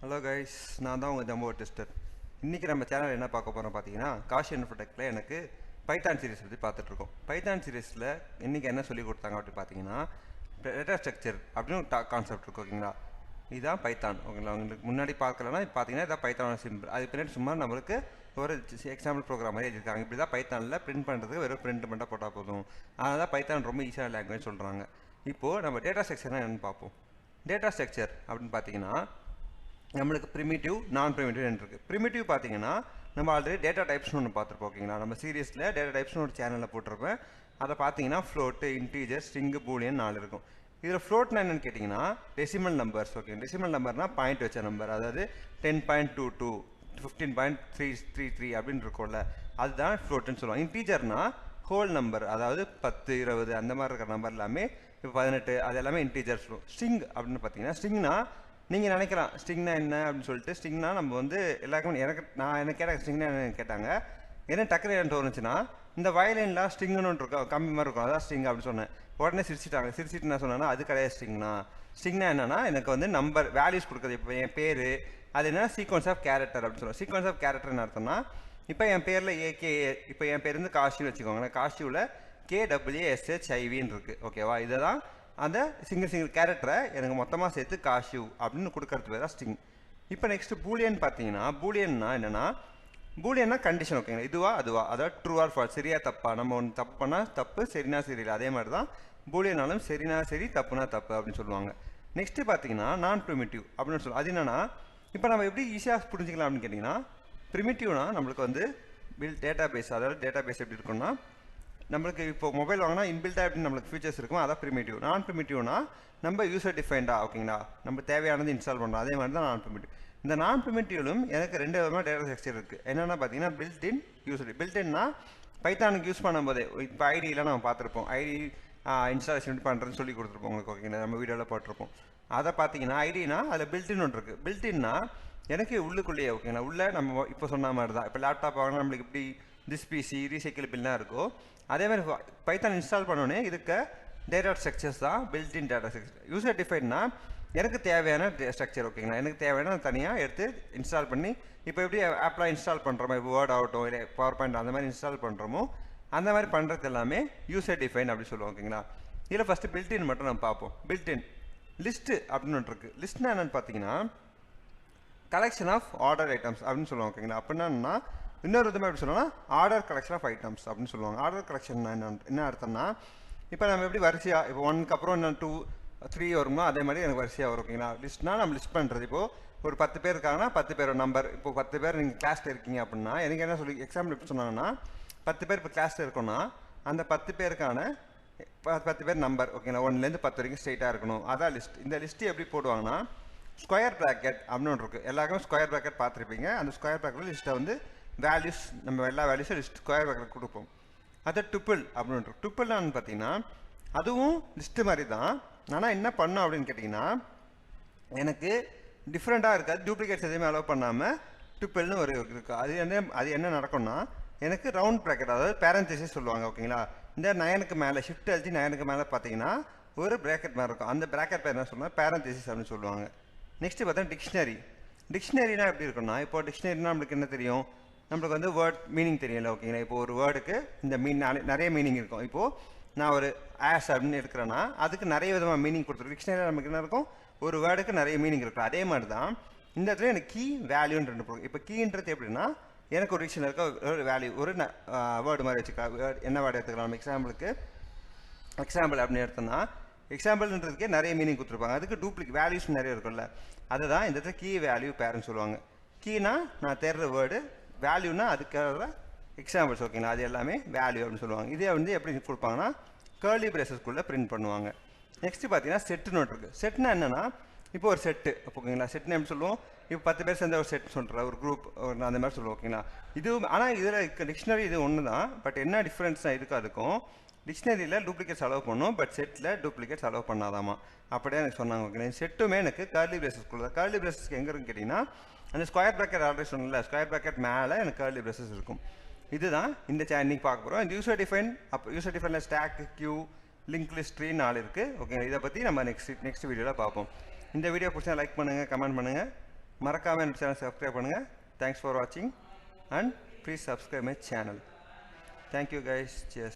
Hello guys, நான் தான் உங்கள் ஜம்போ டெஸ்டர். இன்றைக்கி நம்ம சேனல் என்ன பார்க்க போகிறோம் பார்த்தீங்கன்னா, காஷி இன்ஃபோடெக்கில் எனக்கு பைத்தான் சீரிஸ் பற்றி பார்த்துட்ருக்கோம். பைத்தான் சீரிஸில் இன்றைக்கி என்ன சொல்லி கொடுத்தாங்க அப்படின்னு பார்த்தீங்கன்னா, டேட்டா ஸ்ட்ரக்சர் அப்படின்னு ஒரு கான்செப்ட் இருக்கும். ஓகேங்களா, இதுதான் பைத்தான். ஓகேங்களா, உங்களுக்கு முன்னாடி பார்க்கலன்னா பார்த்தீங்கன்னா இதான் பைத்தான சிம்பிள். அது பின்னாடி சும்மா நம்மளுக்கு ஒரு எக்ஸாம்பிள் ப்ரோக்ராம் மாதிரி எழுதியிருக்காங்க. இப்படி தான் பைத்தானில் பிரிண்ட் பண்ணுறதுக்கு வெறும் பிரிண்ட் மட்டும் போட்டால் போதும். அதனால தான் பைத்தான் ரொம்ப ஈஸியான லாங்குவேஜ் சொல்கிறாங்க. இப்போது நம்ம டேட்டா ஸ்ட்ரக்சர்னால் என்னென்னு பார்ப்போம். டேட்டா ஸ்ட்ரக்சர் அப்படின்னு பார்த்தீங்கன்னா நம்மளுக்கு ப்ரிமிட்டிவ், நான் ப்ரிமிட்டிவ் இருக்குது. ப்ரிமிட்டிவ் பார்த்தீங்கன்னா நம்ம ஆல்ரெடி டேட்டா டைப்ஸ்னு ஒன்று பார்த்துருப்போம். ஓகேங்களா, நம்ம சீரியஸில் டேட்டா டைப்ஸ்னு ஒரு சேனலில் போட்டிருப்பேன். அதை பார்த்தீங்கன்னா ஃப்ளோட்டு, இன்டீஜர், ஸ்ட்ரிங்கு, பூலியன் 4 இருக்கும். இதில் ஃப்ளோட்னா என்னென்னு கேட்டிங்கன்னா டெசிமல் நம்பர்ஸ். ஓகே, டெசிமல் நம்பர்னால் பாயிண்ட் வச்ச நம்பர், அதாவது 10.22, 15.333 அப்படின்னு இருக்கும்ல, அதுதான் ஃப்ளோட்டுன்னு சொல்லுவாங்க. இன்டீஜர்னா ஹோல் நம்பர், அதாவது 10, 20 அந்த மாதிரி இருக்கிற நம்பர் எல்லாமே, இப்போ 18, அது எல்லாமே இன்டீஜர் சொல்லுவோம். ஸ்ட்ரிங் அப்படின்னு பார்த்தீங்கன்னா, ஸ்ட்ரிங்னா நீங்கள் நினைக்கலாம் ஸ்ட்ரிங்னா என்ன அப்படின்னு சொல்லிட்டு. ஸ்ட்ரிங்னா நம்ம வந்து எல்லாருக்குமே எனக்கு கேட்ட ஸ்ட்ரிங்னா என்ன கேட்டாங்க. என்ன டக்குனு என்ன தோணுச்சுன்னா, இந்த வயலின்லாம் ஸ்ட்ரிங்குன்னு ஒன்று இருக்கும், கம்மி மாதிரி இருக்கும், அதான் ஸ்ட்ரிங் அப்படின்னு சொன்னேன். உடனே சிரிச்சிட்டாங்க. சிரிச்சிட்டு நான் சொன்னேன்னா அது கிடையாது ஸ்ட்ரிங்னா. ஸ்ட்ரிங்னா என்னன்னா எனக்கு வந்து நம்பர் வேல்யூஸ் கொடுக்குறது. இப்போ என் பேர் அது என்ன சீக்வன்ஸ் ஆஃப் கேரக்டர் அப்படின்னு சொல்லுவோம். சீக்வன்ஸ் ஆஃப் கேரக்டர் என்ன அர்த்தம்னா, இப்போ என் பேரில் ஏகே, இப்போ என் பேர் வந்து காஷின்னு வச்சுக்கோங்களேன். காஷியில் KWSHIVன்னு இருக்குது. ஓகேவா, இதை தான் அந்த சிங்கிள் கேரக்டரை எனக்கு மொத்தமாக சேர்த்து காஷிவ் அப்படின்னு கொடுக்கறது பேர் ஸ்ட்ரிங். இப்போ நெக்ஸ்ட் பூலியன் பார்த்தீங்கன்னா, பூலியன்னா என்னென்னா, பூலியன்னா கண்டிஷன். ஓகேங்களா, இதுவா அதுவா, அதாவது ட்ரூ ஆர் ஃபால்ஸ், சரியா தப்பா. நம்ம ஒன்று தப்பு பண்ணால் தப்பு, சரினா சரியில்லை. அதே மாதிரி தான் பூலியனாலும் சரினா சரி, தப்புனா தப்பு அப்படின்னு சொல்லுவாங்க. நெக்ஸ்ட்டு பார்த்தீங்கன்னா நான் ப்ரிமிட்டிவ் அப்படின்னு சொல்லுவோம். அது என்னென்னா, இப்போ நம்ம எப்படி ஈஸியாக புரிஞ்சிக்கலாம் அப்படின்னு கேட்டிங்கன்னா, ப்ரிமிட்டிவ்னா நம்மளுக்கு வந்து டேட்டா பேஸ், அதாவது டேட்டா பேஸ் எப்படி இருக்குன்னா, நம்மளுக்கு இப்போ மொபைல் வாங்கினா இன்பில்டாக எப்படி நம்மளுக்கு ஃபீச்சர்ஸ் இருக்கும், அதான் ப்ரிமிட்டிவ். நான் ப்ரிமிட்டிவ்னா நம்ம யூசர் டிஃபைன்டா. ஓகேங்களா, நம்ம தேவையானது இன்ஸ்டால் பண்ணுறோம். அதே மாதிரி தான் நான் ப்ரிமிட்டிவ். இந்த நான் ப்ரிமிட்டிவ்லும் எனக்கு 2 விதமாக டேட்டா ஸ்ட்ரக்சர் இருக்குது. என்னென்னா பார்த்தீங்கன்னா பில்ட்-இன், யூசர். பில்ட்-இன்னா பைத்தானுக்கு யூஸ் பண்ணும்போதே, இப்போ ஐடியில் நம்ம பார்த்துருப்போம், ஐடி இன்ஸ்டாலேஷன் எப்படி பண்ணுறதுன்னு சொல்லி கொடுத்துருப்போம் உங்களுக்கு. ஓகேங்களா, நம்ம வீடியோவில் போட்டிருப்போம். அதை பார்த்தீங்கன்னா ஐடினா அதில் பில்ட்-இன் ஒன்று இருக்குது. பில்ட்-இன்னா எனக்கு உள்ளுக்குள்ளேயே. ஓகேங்களா, உள்ளே நம்ம இப்போ சொன்ன மாதிரி தான். இப்போ லேப்டாப் வாங்கினா நம்மளுக்கு இப்படி திஸ் பிசி ரீசைக்கிளபிள்லாம் இருக்கோ, அதே மாதிரி பைத்தான் இன்ஸ்டால் பண்ணோன்னே இதுக்கு டேட்டா ஸ்ட்ரக்சர்ஸ் தான் பில்ட்-இன் டேட்டா ஸ்ட்ரக்சர். யூசர் டிஃபைன்னா எனக்கு தேவையான ஸ்ட்ரக்சர். ஓகேங்களா, எனக்கு தேவையான தனியாக எடுத்து இன்ஸ்டால் பண்ணி, இப்போ எப்படி ஆப்லாம் இன்ஸ்டால் பண்ணுறோமோ, இப்போ வேர்ட் ஆகட்டும் இல்லை பவர் பாயிண்ட் அந்த மாதிரி இன்ஸ்டால் பண்ணுறோமோ, அந்த மாதிரி பண்ணுறது எல்லாமே யூசர் டிஃபைன் அப்படி சொல்லுவோம். ஓகேங்களா, இதில் ஃபஸ்ட்டு பில்ட்-இன் மட்டும் நம்ம பார்ப்போம். பில்ட்-இன் லிஸ்ட்டு அப்படின்னு ஒன்று இருக்குது. லிஸ்ட்னா என்னென்னு பார்த்தீங்கன்னா கலெக்ஷன் ஆஃப் ஆர்டர் ஐட்டம்ஸ் அப்படின்னு சொல்லுவாங்க. ஓகேங்களா, அப்படின்னா இன்னொரு விதமாக எப்படி சொல்லணும்னா ஆர்டர் கலெக்ஷன் ஆஃப் ஐட்டம்ஸ் அப்படின்னு சொல்லுவாங்க. ஆர்டர் கலெக்ஷன் என்ன அர்த்தம்னா, இப்போ நம்ம எப்படி வரிசையாக இப்போ 1க்கு அப்புறம் என்ன 2, 3 வருமோ அதே மாதிரி எனக்கு வரிசையாக வரும். ஓகேங்களா, லிஸ்ட்னா நம்ம லிஸ்ட் பண்ணுறது. இப்போது ஒரு 10 பேர் இருக்காங்கன்னா 10 பேர் நம்பர். இப்போ 10 பேர் நீங்கள் கிளாஸில் இருக்கீங்க அப்படின்னா எனக்கு என்ன சொல்லி எக்ஸாம்பிள் எப்படி சொன்னாங்கன்னா, 10 பேர் இப்போ கிளாஸில் இருக்கோன்னா அந்த 10 பேருக்கான 10 பேர் நம்பர். ஓகேங்களா, 1லேருந்து 10 வரைக்கும் ஸ்ட்ரெயிட்டாக இருக்கணும், அதான் லிஸ்ட். இந்த லிஸ்ட்டு எப்படி போடுவாங்கன்னா ஸ்கொயர் ப்ராக்கெட் அப்படின்னு ஒன்று இருக்குது. எல்லாருக்குமே ஸ்கொயர் ப்ராக்கெட் பார்த்துருப்பீங்க. அந்த ஸ்கொயர் ப்ராக்கெட் லிஸ்ட்டை வந்து வேல்யூஸ், நம்ம எல்லா வேல்யூஸும் லிஸ்ட் ஸ்கொயர் ப்ராக்கெட் கொடுப்போம். அதை டுப்பிள் அப்படின்னு. டுப்பிள்னு பார்த்தீங்கன்னா அதுவும் லிஸ்ட்டு மாதிரி தான். ஆனால் என்ன பண்ணோம் அப்படின்னு கேட்டிங்கன்னா, எனக்கு டிஃப்ரெண்ட்டாக இருக்காது, டூப்ளிகேட்ஸ் எதுவுமே அலோவ் பண்ணாமல் டுப்பிள்னு ஒரு இருக்குது. அது என்ன நடக்கும்னா, எனக்கு ரவுண்ட் ப்ராக்கெட், அதாவது பேரந்தசிஸ் சொல்லுவாங்க. ஓகேங்களா, இந்த 9க்கு மேலே ஷிஃப்ட் அழுத்தி 9க்கு மேலே பார்த்தீங்கன்னா ஒரு ப்ராக்கெட் மாதிரி இருக்கும். அந்த ப்ராக்கெட் பேர் என்ன சொல்லுவாங்க, பேரந்தசிஸ் அப்படின்னு சொல்லுவாங்க. நெக்ஸ்ட்டு பார்த்தா டிக்ஷனரி. டிக்ஷனரினா எப்படி இருக்குன்னா, இப்போ டிக்ஷனரினா நம்மளுக்கு என்ன தெரியும், நம்மளுக்கு வந்து வேர்ட் மீனிங் தெரியல. ஓகேங்களா, இப்போ ஒரு வேர்டுக்கு இந்த நிறைய மீனிங் இருக்கும். இப்போது நான் ஒரு ஆஸ் அப்படின்னு எடுக்கிறேன்னா அதுக்கு நிறைய விதமாக மீனிங் கொடுத்துருக்கோம். டிக்ஷனரி நமக்கு என்ன இருக்கும், ஒரு வேர்டுக்கு நிறைய மீனிங் இருக்கும். அதே மாதிரி தான் இந்த இடத்துல எனக்கு கீ வேல்யூன்னு 2 போகும். இப்போ கீன்றது எப்படின்னா, எனக்கு ஒரு டிக்ஷனரி இருக்க ஒரு வேல்யூ, ஒரு வேர்டு மாதிரி வச்சுக்கலாம். என்ன வேர்டு எடுத்துக்கலாம், நம்ம எக்ஸாம்பிள் அப்படின்னு எடுத்தோம்னா, எக்ஸாம்பிள்ன்றதுக்கே நிறைய மீனிங் கொடுத்துருப்பாங்க. அதுக்கு டூப்ளிகேட் வேல்யூஸ் நிறைய இருக்கும்ல, அதை தான் இந்த இடத்துல கீ வேல்யூ பேர்னு சொல்லுவாங்க. கீனா நான் தேடுற வேர்டு, வேல்யூனா அதுக்காக எக்ஸாம்பிள்ஸ். ஓகேங்களா, அது எல்லாமே வேல்யூ அப்படின்னு சொல்லுவாங்க. இதே வந்து எப்படி கொடுப்பாங்கன்னா கர்லி பிரேசஸ்க்குள்ளே பிரிண்ட் பண்ணுவாங்க. நெக்ஸ்ட்டு பார்த்தீங்கன்னா செட்டு நோட் இருக்குது. செட்னா என்னென்னா, இப்போ ஒரு செட்டு. ஓகேங்களா, செட்னு எப்படி சொல்லுவோம், இப்போ 10 பேர் சேர்ந்த ஒரு செட் சொல்கிற ஒரு குரூப் அந்த மாதிரி சொல்லுவோம். ஓகேங்களா, இது ஆனால் இதில் டிக்ஷனரி இது ஒன்று தான். பட் என்ன டிஃப்ரென்ஸ்னால் இதுக்கு அதுக்கும், டிக்ஷனரியில் டூப்ளிகேட்ஸ் அலோவ் பண்ணும், பட் செட்டில் டூப்ளிகேட்ஸ் அலோவ் பண்ணாதாமா. அப்படியே எனக்கு சொன்னாங்க. ஓகேங்களா, செட்டுமே எனக்கு கர்லி பிரேசஸ்க்குள்ள தான். கர்லி பிரேசஸ்க்கு எங்கே இருக்குன்னு கேட்டிங்கன்னா, அந்த ஸ்கொயர் ப்ராக்கெட் ஆல்ரெடி சொன்னல, ஸ்கொயர் ப்ராக்கெட் மேலே எனக்கு கர்லி பிரேசஸ் இருக்கும். இதுதான் இந்த இன்னைக்கு பார்க்க போகிறோம். இந்த யூசர் டிஃபைன், அப்போ யூசர் டிஃபைனில் stack, queue, link list, tree 4 இருக்குது. ஓகே, இதை பற்றி நம்ம நெக்ஸ்ட் வீடியோவில் பார்ப்போம். இந்த வீடியோ பிடிச்சா லைக் பண்ணுங்கள், கமெண்ட் பண்ணுங்கள். மறக்காமல் என்னோட சேனல் சப்ஸ்கிரைப் பண்ணுங்கள். தேங்க்ஸ் ஃபார் வாட்சிங் and please subscribe my channel. Thank you guys. Cheers.